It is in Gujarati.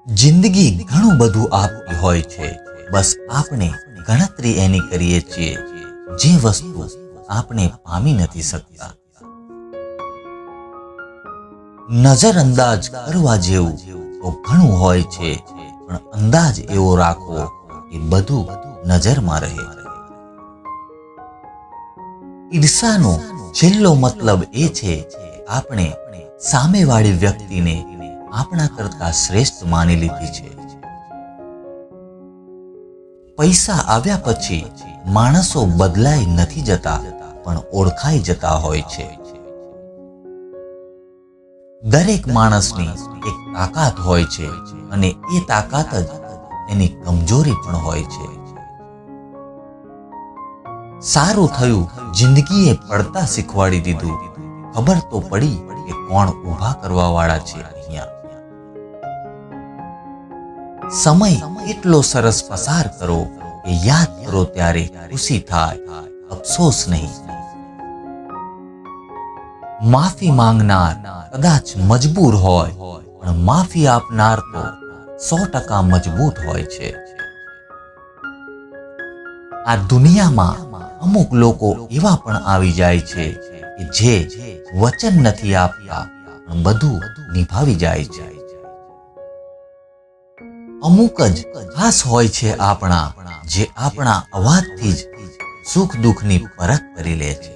જિંદગી ઘણું બધું આપતી હોય છે, બસ આપણે ગણતરી એની કરીએ છીએ જે વસ્તુ આપણે પામી નથી શકતા. નજરઅંદાજ કરવા જેવું તો ઘણું હોય છે, પણ અંદાજ એવો રાખવો કે બધું નજરમાં રહે. ઈર્ષાનો છેલ્લો મતલબ એ છે કે આપણે સામેવાળી વ્યક્તિને આપણા કરતા શ્રેષ્ઠ માની લીધી છે. પૈસા આવ્યા પછી માણસો બદલાઈ નથી જતા, પણ ઓળખાઈ જતા હોય છે. દરેક માણસની એક તાકાત હોય છે અને એ તાકાત જ એની કમજોરી પણ હોય છે. સારું થયું જિંદગીએ પડતા શીખવાડી દીધું, ખબર તો પડી કે કોણ ઊભા કરવા વાળા છે અહીંયા. સમય એટલો સરસ પસાર કરો કે યાદ કરો ત્યારે ખુશી થાય, અફસોસ નહીં. માફી માંગનાર કદાચ મજબૂર હોય, પણ માફી આપનાર તો 100% મજબૂત હોય છે. આ દુનિયામાં અમુક લોકો એવા પણ આવી જાય છે કે જે વચન નથી આપતા પણ બધું નિભાવી જાય છે. અમુક જ ખાસ હોય છે આપણા, જે આપણા અવાજથી જ સુખ દુઃખની પરખ કરી લે છે.